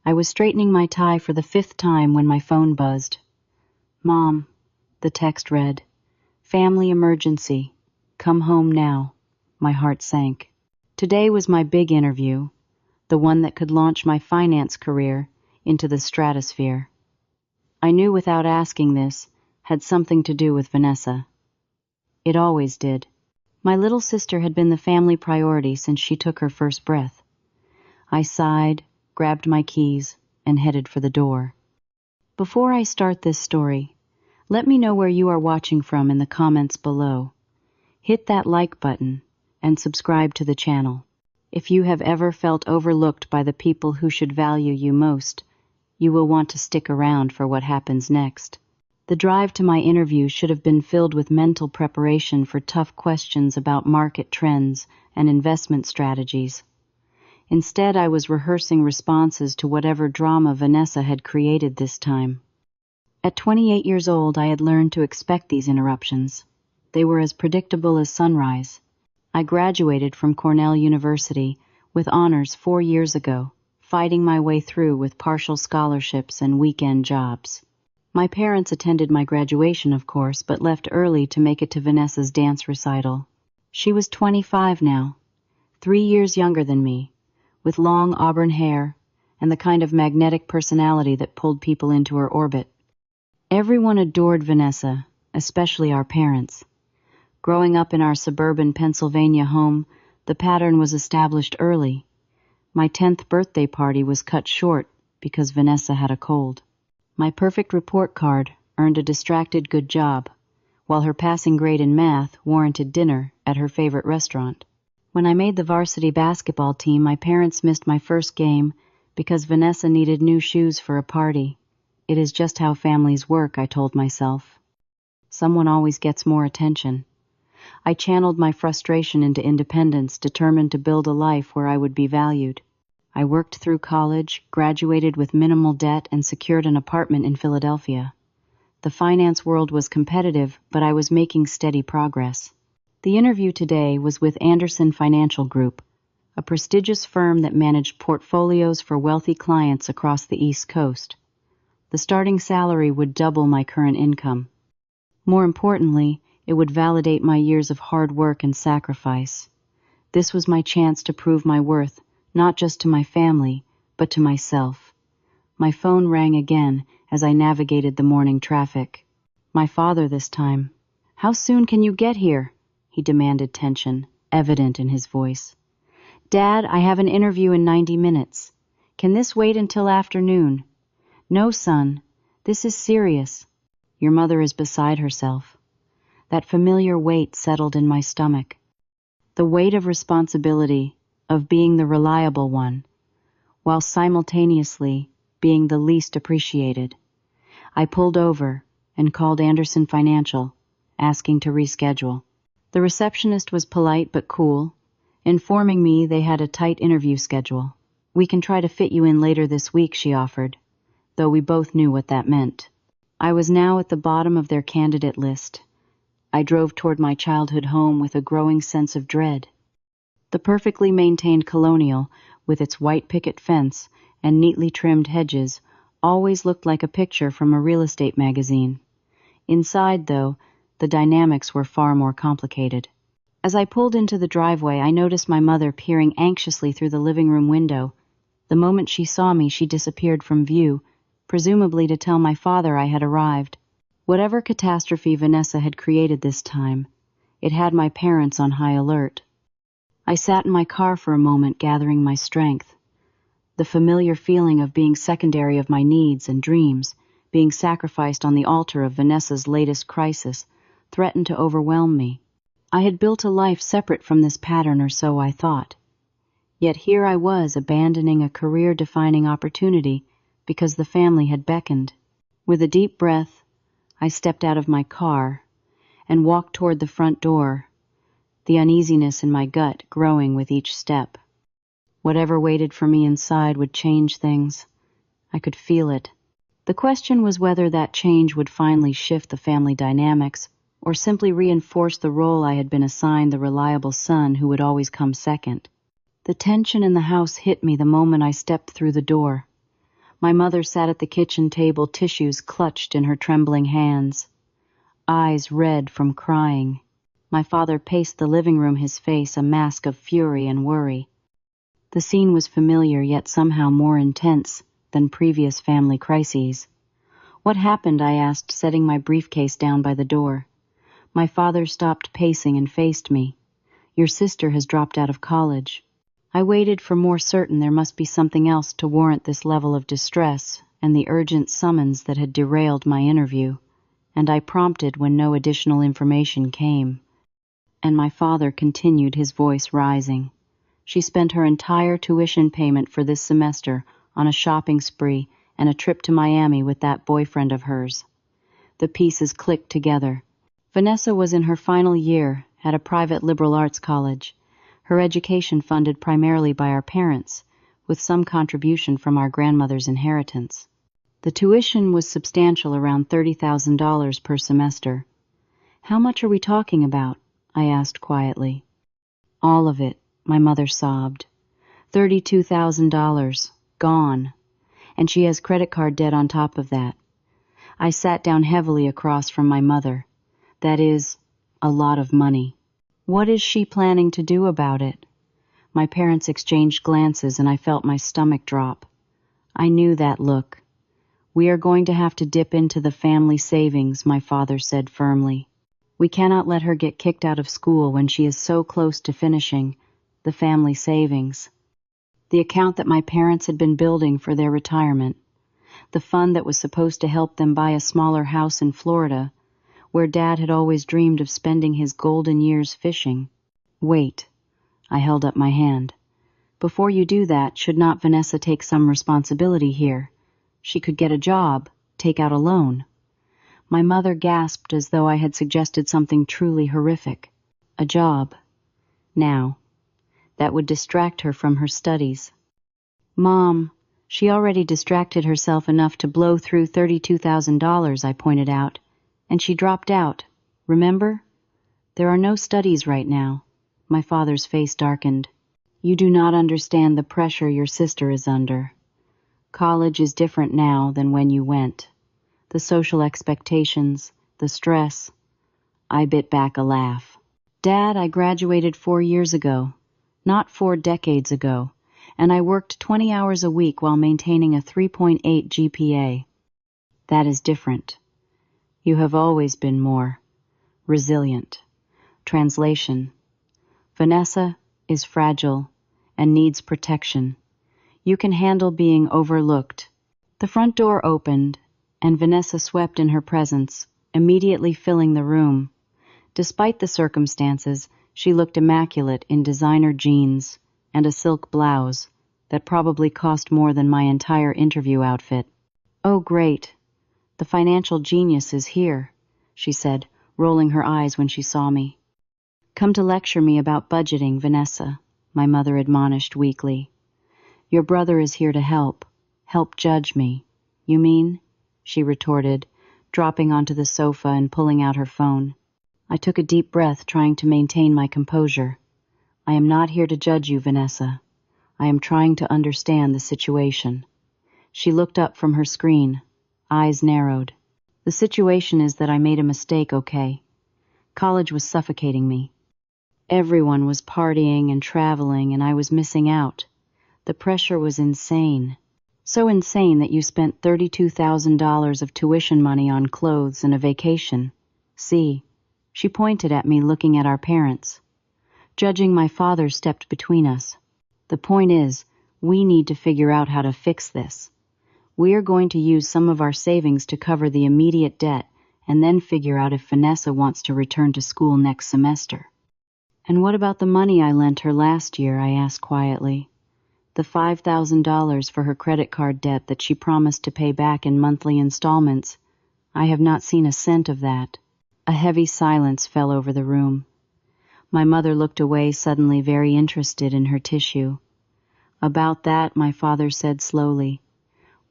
I was straightening my tie for the 5th time when my phone buzzed. "Mom," the text read. "Family emergency. Come home now." My heart sank. Today was my big interview, the one that could launch my finance career into the stratosphere. I knew without asking this had something to do with Vanessa. It always did. My little sister had been the family priority since she took her first breath. I sighed, grabbed my keys, and headed for the door. Before I start this story, let me know where you are watching from in the comments below. Hit that like button and subscribe to the channel. If you have ever felt overlooked by the people who should value you most, you will want to stick around for what happens next. The drive to my interview should have been filled with mental preparation for tough questions about market trends and investment strategies. Instead, I was rehearsing responses to whatever drama Vanessa had created this time. At 28 years old, I had learned to expect these interruptions. They were as predictable as sunrise. I graduated from Cornell University with honors 4 years ago, fighting my way through with partial scholarships and weekend jobs. My parents attended my graduation, of course, but left early to make it to Vanessa's dance recital. She was 25 now, 3 years younger than me, with long auburn hair and the kind of magnetic personality that pulled people into her orbit. Everyone adored Vanessa, especially our parents. Growing up in our suburban Pennsylvania home, the pattern was established early. My 10th birthday party was cut short because Vanessa had a cold. My perfect report card earned a distracted good job, while her passing grade in math warranted dinner at her favorite restaurant. When I made the varsity basketball team, my parents missed my first game because Vanessa needed new shoes for a party. It is just how families work, I told myself. Someone always gets more attention. I channeled my frustration into independence, determined to build a life where I would be valued. I worked through college, graduated with minimal debt, and secured an apartment in Philadelphia. The finance world was competitive, but I was making steady progress. The interview today was with Anderson Financial Group, a prestigious firm that managed portfolios for wealthy clients across the East Coast. The starting salary would double my current income. More importantly, it would validate my years of hard work and sacrifice. This was my chance to prove my worth, not just to my family, but to myself. My phone rang again as I navigated the morning traffic. My father this time. "How soon can you get here?" he demanded, tension evident in his voice. "Dad, I have an interview in 90 minutes. Can this wait until afternoon?" "No, son. This is serious." Your mother is beside herself. That familiar weight settled in my stomach. The weight of responsibility, of being the reliable one, while simultaneously being the least appreciated. I pulled over and called Anderson Financial, asking to reschedule. The receptionist was polite but cool, informing me they had a tight interview schedule. "We can try to fit you in later this week," she offered, though we both knew what that meant. I was now at the bottom of their candidate list. I drove toward my childhood home with a growing sense of dread. The perfectly maintained colonial, with its white picket fence and neatly trimmed hedges, always looked like a picture from a real estate magazine. Inside, though, the dynamics were far more complicated. As I pulled into the driveway, I noticed my mother peering anxiously through the living room window. The moment she saw me, she disappeared from view, presumably to tell my father I had arrived. Whatever catastrophe Vanessa had created this time, it had my parents on high alert. I sat in my car for a moment, gathering my strength. The familiar feeling of being secondary of my needs and dreams, being sacrificed on the altar of Vanessa's latest crisis, threatened to overwhelm me. I had built a life separate from this pattern, or so I thought. Yet here I was, abandoning a career-defining opportunity because the family had beckoned. With a deep breath, I stepped out of my car and walked toward the front door, the uneasiness in my gut growing with each step. Whatever waited for me inside would change things. I could feel it. The question was whether that change would finally shift the family dynamics or simply reinforce the role I had been assigned, the reliable son who would always come second. The tension in the house hit me the moment I stepped through the door. My mother sat at the kitchen table, tissues clutched in her trembling hands, eyes red from crying. My father paced the living room, his face a mask of fury and worry. The scene was familiar, yet somehow more intense than previous family crises. "What happened?" I asked, setting my briefcase down by the door. My father stopped pacing and faced me. "Your sister has dropped out of college." I waited for more certain there must be something else to warrant this level of distress and the urgent summons that had derailed my interview, and I prompted when no additional information came. And my father continued, his voice rising. "She spent her entire tuition payment for this semester on a shopping spree and a trip to Miami with that boyfriend of hers." The pieces clicked together. Vanessa was in her final year at a private liberal arts college, her education funded primarily by our parents, with some contribution from our grandmother's inheritance. The tuition was substantial, around $30,000 per semester. "How much are we talking about?" I asked quietly. "All of it," my mother sobbed. $32,000, gone. And she has credit card debt on top of that. I sat down heavily across from my mother. "That is a lot of money. What is she planning to do about it?" My parents exchanged glances and I felt my stomach drop. I knew that look. "We are going to have to dip into the family savings," my father said firmly. "We cannot let her get kicked out of school when she is so close to finishing the family savings." The account that my parents had been building for their retirement, the fund that was supposed to help them buy a smaller house in Florida, where Dad had always dreamed of spending his golden years fishing. "Wait," I held up my hand. "Before you do that, should not Vanessa take some responsibility here? She could get a job, take out a loan." My mother gasped as though I had suggested something truly horrific. A job. Now. That would distract her from her studies. "Mom, she already distracted herself enough to blow through $32,000, I pointed out. "And she dropped out, remember? There are no studies right now." My father's face darkened. "You do not understand the pressure your sister is under. College is different now than when you went. The social expectations, the stress." I bit back a laugh. "Dad, I graduated 4 years ago, not 4 decades ago, and I worked 20 hours a week while maintaining a 3.8 GPA. That is different. You have always been more resilient." Translation: Vanessa is fragile and needs protection. You can handle being overlooked. The front door opened, and Vanessa swept in her presence, immediately filling the room. Despite the circumstances, she looked immaculate in designer jeans and a silk blouse that probably cost more than my entire interview outfit. "Oh, great. The financial genius is here," she said, rolling her eyes when she saw me. "Come to lecture me about budgeting, Vanessa," my mother admonished weakly. "Your brother is here to help judge me." "You mean?" she retorted, dropping onto the sofa and pulling out her phone. I took a deep breath, trying to maintain my composure. "I am not here to judge you, Vanessa. I am trying to understand the situation." She looked up from her screen, eyes narrowed. "The situation is that I made a mistake, okay? College was suffocating me. Everyone was partying and traveling, and I was missing out. The pressure was insane. So insane that you spent $32,000 of tuition money on clothes and a vacation. See," she pointed at me, looking at our parents. Judging my father stepped between us. "The point is, we need to figure out how to fix this. We are going to use some of our savings to cover the immediate debt and then figure out if Vanessa wants to return to school next semester." "And what about the money I lent her last year?" I asked quietly. "The $5,000 for her credit card debt that she promised to pay back in monthly installments. I have not seen a cent of that." A heavy silence fell over the room. My mother looked away, suddenly very interested in her tissue. "About that," my father said slowly,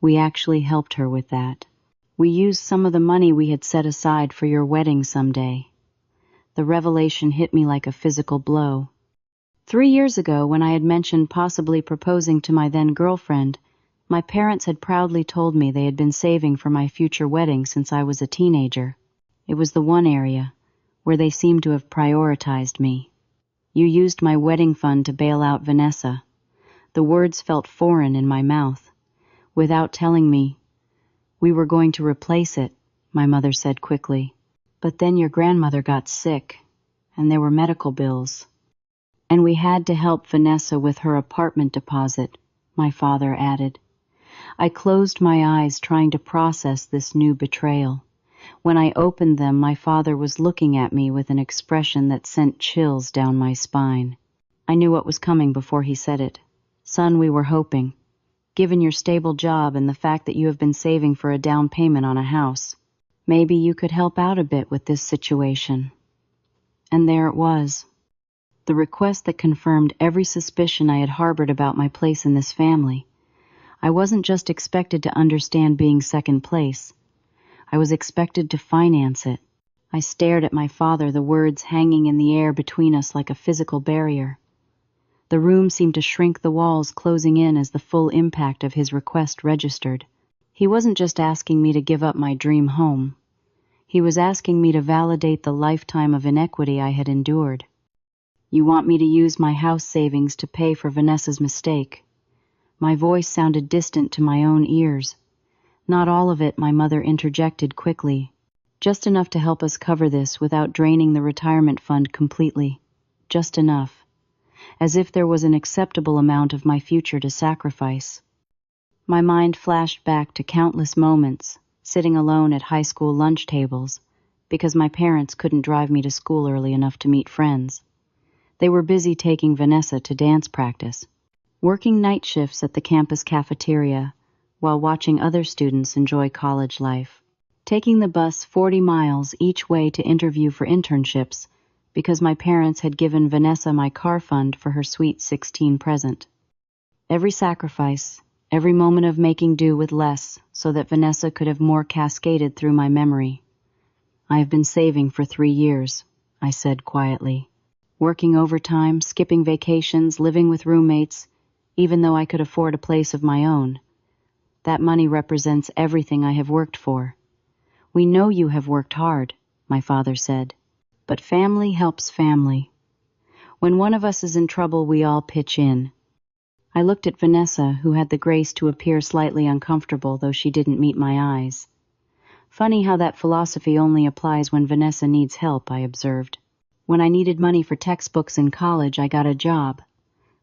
"we actually helped her with that. We used some of the money we had set aside for your wedding someday." The revelation hit me like a physical blow. 3 years ago, when I had mentioned possibly proposing to my then-girlfriend, My parents had proudly told me they had been saving for my future wedding since I was a teenager. It was the one area where they seemed to have prioritized me. You used my wedding fund to bail out Vanessa. The words felt foreign in my mouth. Without telling me, we were going to replace it, my mother said quickly. But then your grandmother got sick, and there were medical bills. And we had to help Vanessa with her apartment deposit, my father added. I closed my eyes trying to process this new betrayal. When I opened them, my father was looking at me with an expression that sent chills down my spine. I knew what was coming before he said it. Son, we were hoping. Given your stable job and the fact that you have been saving for a down payment on a house, maybe you could help out a bit with this situation. And there it was. The request that confirmed every suspicion I had harbored about my place in this family. I wasn't just expected to understand being second place. I was expected to finance it. I stared at my father, the words hanging in the air between us like a physical barrier. The room seemed to shrink, the walls closing in as the full impact of his request registered. He wasn't just asking me to give up my dream home. He was asking me to validate the lifetime of inequity I had endured. You want me to use my house savings to pay for Vanessa's mistake? My voice sounded distant to my own ears. Not all of it, my mother interjected quickly. Just enough to help us cover this without draining the retirement fund completely. Just enough. As if there was an acceptable amount of my future to sacrifice. My mind flashed back to countless moments, sitting alone at high school lunch tables, because my parents couldn't drive me to school early enough to meet friends. They were busy taking Vanessa to dance practice, working night shifts at the campus cafeteria, while watching other students enjoy college life, taking the bus 40 miles each way to interview for internships because my parents had given Vanessa my car fund for her sweet 16 present. Every sacrifice, every moment of making do with less so that Vanessa could have more cascaded through my memory. I have been saving for 3 years, I said quietly, working overtime, skipping vacations, living with roommates, even though I could afford a place of my own. That money represents everything I have worked for. We know you have worked hard, my father said, but family helps family. When one of us is in trouble, we all pitch in. I looked at Vanessa, who had the grace to appear slightly uncomfortable, though she didn't meet my eyes. Funny how that philosophy only applies when Vanessa needs help, I observed. When I needed money for textbooks in college, I got a job.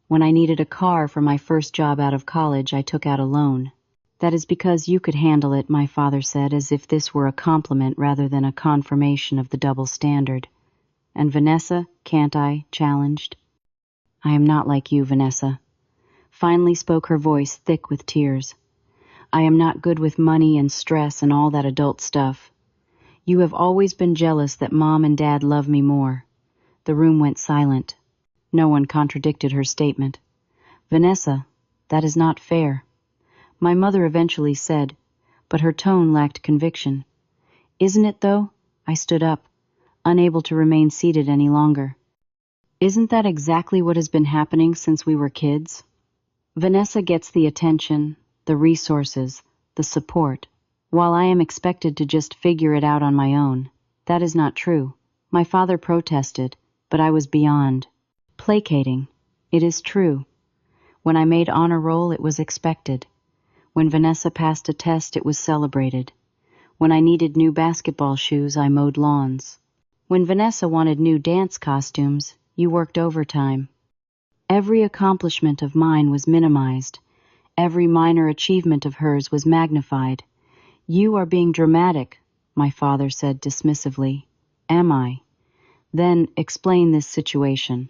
When I needed a car for my first job out of college, I took out a loan. That is because you could handle it, my father said, as if this were a compliment rather than a confirmation of the double standard. And Vanessa, can't I? Challenged. I am not like you, Vanessa. Finally spoke her voice, thick with tears. I am not good with money and stress and all that adult stuff. You have always been jealous that Mom and Dad love me more. The room went silent. No one contradicted her statement. Vanessa, that is not fair. My mother eventually said, but her tone lacked conviction. Isn't it, though? I stood up, unable to remain seated any longer. Isn't that exactly what has been happening since we were kids? Vanessa gets the attention, the resources, the support, while I am expected to just figure it out on my own. That is not true. My father protested, but I was beyond. Placating. It is true. When I made honor roll, it was expected. When Vanessa passed a test, it was celebrated. When I needed new basketball shoes, I mowed lawns. When Vanessa wanted new dance costumes, you worked overtime. Every accomplishment of mine was minimized. Every minor achievement of hers was magnified. You are being dramatic, my father said dismissively. Am I? Then explain this situation.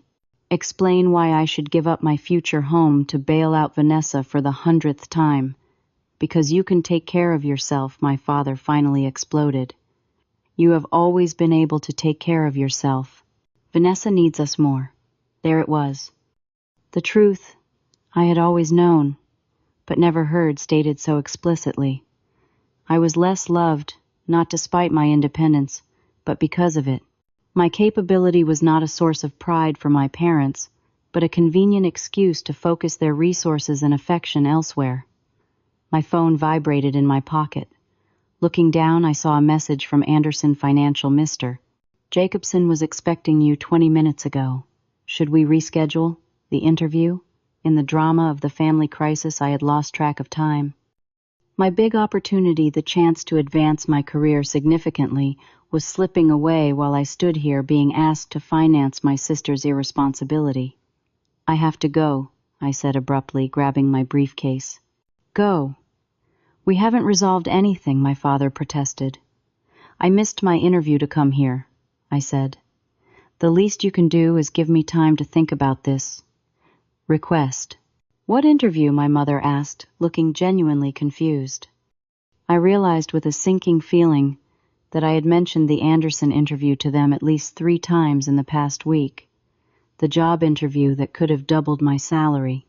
Explain why I should give up my future home to bail out Vanessa for the 100th time. Because you can take care of yourself, my father finally exploded. You have always been able to take care of yourself. Vanessa needs us more. There it was. The truth, I had always known, but never heard stated so explicitly. I was less loved, not despite my independence, but because of it. My capability was not a source of pride for my parents, but a convenient excuse to focus their resources and affection elsewhere. My phone vibrated in my pocket. Looking down, I saw a message from Anderson Financial. Mr. Jacobson was expecting you 20 minutes ago. Should we reschedule the interview? In the drama of the family crisis, I had lost track of time. My big opportunity, the chance to advance my career significantly, was slipping away while I stood here being asked to finance my sister's irresponsibility. I have to go, I said abruptly, grabbing my briefcase. Go. We haven't resolved anything, my father protested. I missed my interview to come here, I said. The least you can do is give me time to think about this request. What interview? My mother asked, looking genuinely confused. I realized with a sinking feeling that I had mentioned the Anderson interview to them at least 3 times in the past week. The job interview that could have doubled my salary.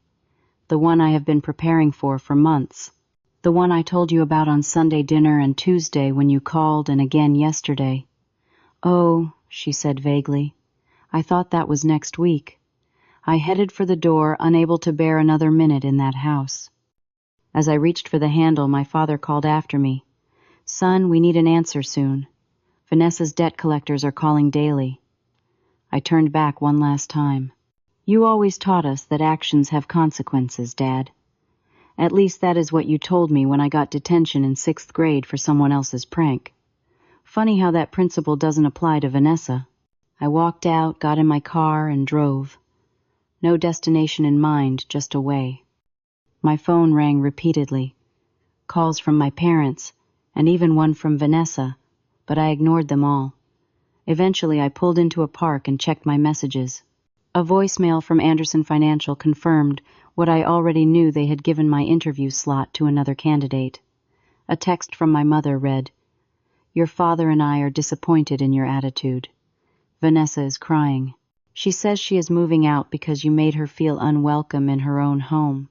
The one I have been preparing for months. The one I told you about on Sunday dinner and Tuesday when you called, and again yesterday. Oh, she said vaguely. I thought that was next week. I headed for the door, unable to bear another minute in that house. As I reached for the handle, my father called after me. Son, we need an answer soon. Vanessa's debt collectors are calling daily. I turned back one last time. You always taught us that actions have consequences, Dad. At least that is what you told me when I got detention in 6th grade for someone else's prank. Funny how that principle doesn't apply to Vanessa. I walked out, got in my car, and drove. No destination in mind, just away. My phone rang repeatedly. Calls from my parents, and even one from Vanessa, but I ignored them all. Eventually, I pulled into a park and checked my messages. A voicemail from Anderson Financial confirmed what I already knew. They had given my interview slot to another candidate. A text from my mother read, Your father and I are disappointed in your attitude. Vanessa is crying. She says she is moving out because you made her feel unwelcome in her own home.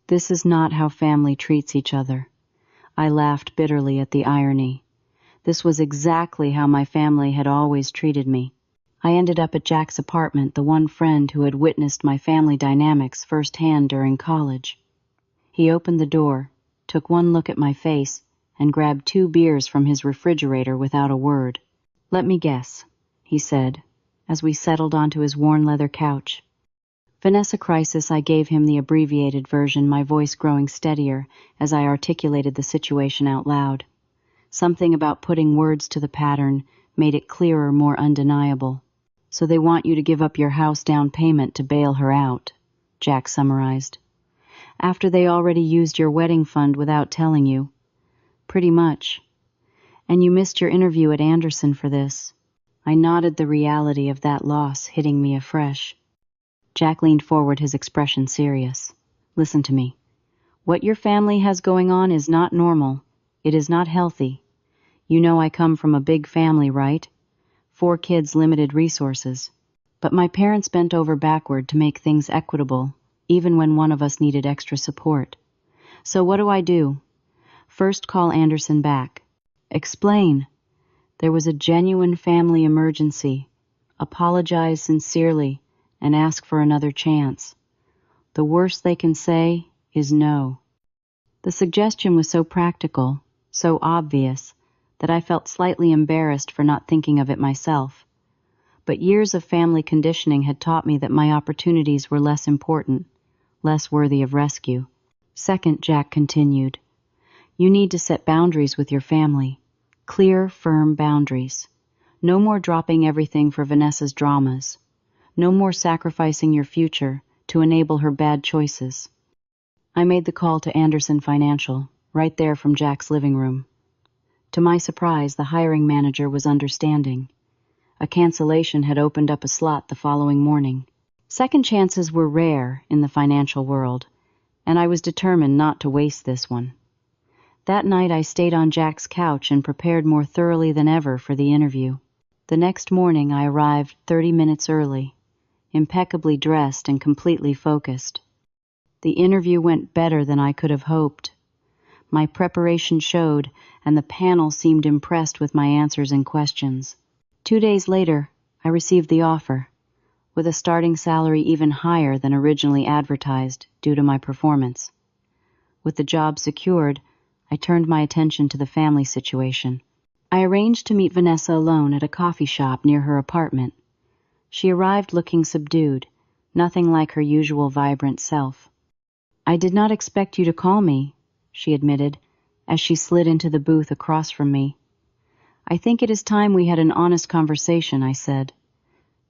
This is not how family treats each other. I laughed bitterly at the irony. This was exactly how my family had always treated me. I ended up at Jack's apartment, the one friend who had witnessed my family dynamics firsthand during college. He opened the door, took one look at my face, and grabbed 2 beers from his refrigerator without a word. Let me guess, he said, as we settled onto his worn leather couch. Vanessa crisis, I gave him the abbreviated version, my voice growing steadier as I articulated the situation out loud. Something about putting words to the pattern made it clearer, more undeniable. So they want you to give up your house down payment to bail her out, Jack summarized. After they already used your wedding fund without telling you. Pretty much. And you missed your interview at Anderson for this. I nodded, the reality of that loss hitting me afresh. Jack leaned forward, his expression serious. Listen to me. What your family has going on is not normal. It is not healthy. You know I come from a big family, right? 4 kids, limited resources. But my parents bent over backward to make things equitable, even when one of us needed extra support. So what do? First, call Anderson back. Explain. There was a genuine family emergency. Apologize sincerely and ask for another chance. The worst they can say is no. The suggestion was so practical, so obvious, that I felt slightly embarrassed for not thinking of it myself. But years of family conditioning had taught me that my opportunities were less important, less worthy of rescue. Second, Jack continued, you need to set boundaries with your family. Clear, firm boundaries. No more dropping everything for Vanessa's dramas. No more sacrificing your future to enable her bad choices. I made the call to Anderson Financial, right there from Jack's living room. To my surprise, the hiring manager was understanding. A cancellation had opened up a slot the following morning. Second chances were rare in the financial world, and I was determined not to waste this one. That night I stayed on Jack's couch and prepared more thoroughly than ever for the interview. The next morning I arrived 30 minutes early, impeccably dressed and completely focused. The interview went better than I could have hoped. My preparation showed, and the panel seemed impressed with my answers and questions. 2 days later, I received the offer, with a starting salary even higher than originally advertised due to my performance. With the job secured, I turned my attention to the family situation. I arranged to meet Vanessa alone at a coffee shop near her apartment. She arrived looking subdued, nothing like her usual vibrant self. "I did not expect you to call me," she admitted, as she slid into the booth across from me. "I think it is time we had an honest conversation," I said.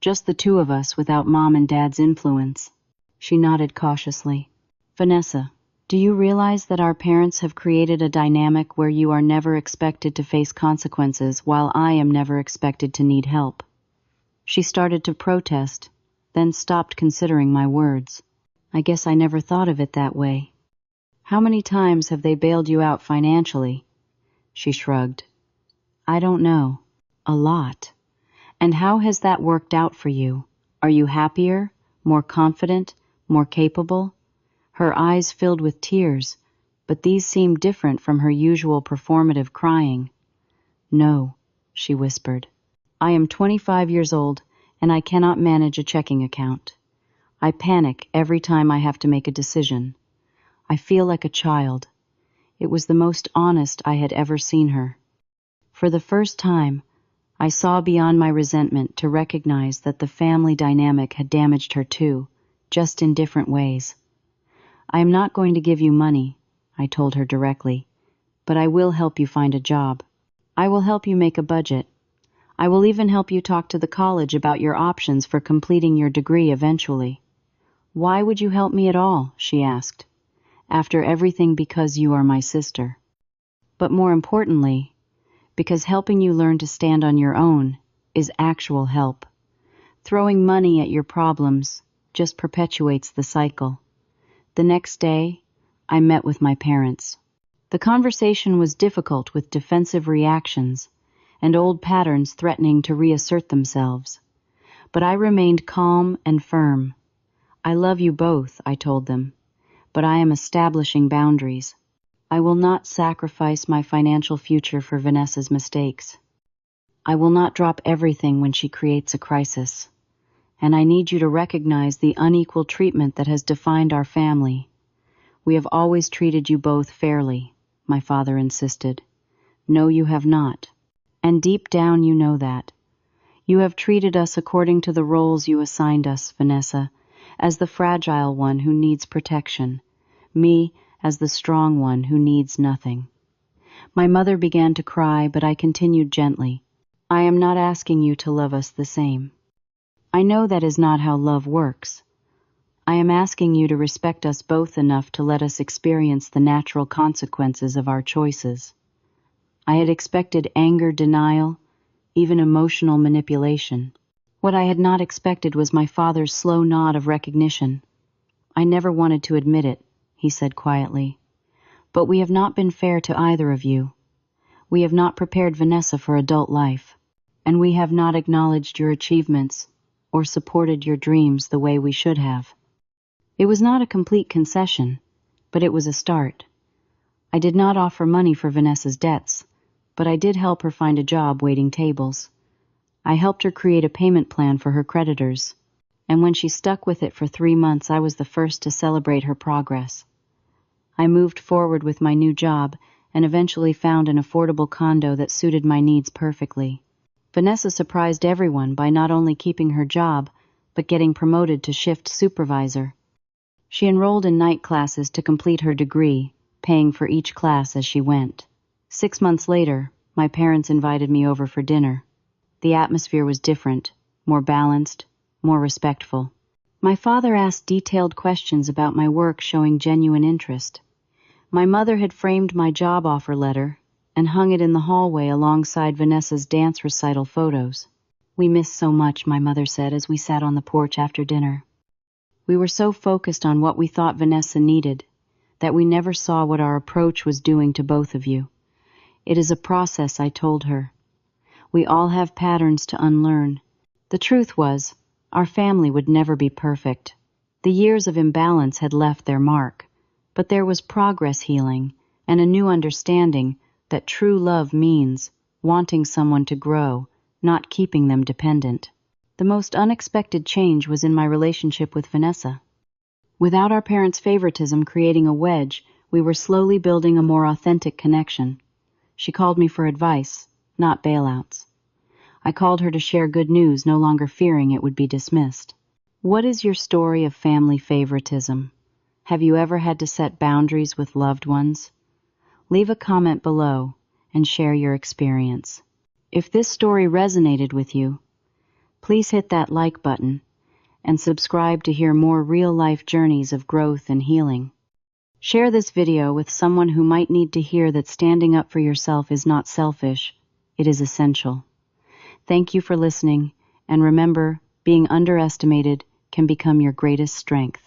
"Just the two of us without Mom and Dad's influence." She nodded cautiously. "Vanessa, do you realize that our parents have created a dynamic where you are never expected to face consequences while I am never expected to need help?" She started to protest, then stopped considering my words. "I guess I never thought of it that way. How many times have they bailed you out financially?" She shrugged. "I don't know. A lot. And how has that worked out for you? Are you happier, more confident, more capable?" Her eyes filled with tears, but these seemed different from her usual performative crying. "No," she whispered. "I am 25 years old, and I cannot manage a checking account. I panic every time I have to make a decision. I feel like a child." It was the most honest I had ever seen her. For the first time, I saw beyond my resentment to recognize that the family dynamic had damaged her too, just in different ways. "I am not going to give you money," I told her directly, "but I will help you find a job. I will help you make a budget. I will even help you talk to the college about your options for completing your degree eventually." "Why would you help me at all?" she asked. "After everything, because you are my sister. But more importantly, because helping you learn to stand on your own is actual help. Throwing money at your problems just perpetuates the cycle." The next day, I met with my parents. The conversation was difficult, with defensive reactions and old patterns threatening to reassert themselves. But I remained calm and firm. "I love you both," I told them, "but I am establishing boundaries. I will not sacrifice my financial future for Vanessa's mistakes. I will not drop everything when she creates a crisis. And I need you to recognize the unequal treatment that has defined our family. We have always treated you both fairly," my father insisted. "No, you have not. And deep down you know that. You have treated us according to the roles you assigned us, Vanessa, as the fragile one who needs protection, me as the strong one who needs nothing." My mother began to cry, but I continued gently. "I am not asking you to love us the same. I know that is not how love works. I am asking you to respect us both enough to let us experience the natural consequences of our choices." I had expected anger, denial, even emotional manipulation. What I had not expected was my father's slow nod of recognition. "I never wanted to admit it," he said quietly, "but we have not been fair to either of you. We have not prepared Vanessa for adult life, and we have not acknowledged your achievements or supported your dreams the way we should have." It was not a complete concession, but it was a start. I did not offer money for Vanessa's debts, but I did help her find a job waiting tables. I helped her create a payment plan for her creditors, and when she stuck with it for 3 months, I was the first to celebrate her progress. I moved forward with my new job and eventually found an affordable condo that suited my needs perfectly. Vanessa surprised everyone by not only keeping her job, but getting promoted to shift supervisor. She enrolled in night classes to complete her degree, paying for each class as she went. 6 months later, my parents invited me over for dinner. The atmosphere was different, more balanced, more respectful. My father asked detailed questions about my work, showing genuine interest. My mother had framed my job offer letter and hung it in the hallway alongside Vanessa's dance recital photos. "We miss so much," my mother said as we sat on the porch after dinner. "We were so focused on what we thought Vanessa needed that we never saw what our approach was doing to both of you. It is a process," I told her. "We all have patterns to unlearn." The truth was, our family would never be perfect. The years of imbalance had left their mark, but there was progress, healing, and a new understanding that true love means wanting someone to grow, not keeping them dependent. The most unexpected change was in my relationship with Vanessa. Without our parents' favoritism creating a wedge, We were slowly building a more authentic connection. She called me for advice, not bailouts. I called her to share good news, no longer fearing it would be dismissed. What is your story of family favoritism? Have you ever had to set boundaries with loved ones? Leave a comment below and share your experience. If this story resonated with you, please hit that like button and subscribe to hear more real-life journeys of growth and healing. Share this video with someone who might need to hear that standing up for yourself is not selfish, it is essential. Thank you for listening, and remember, being underestimated can become your greatest strength.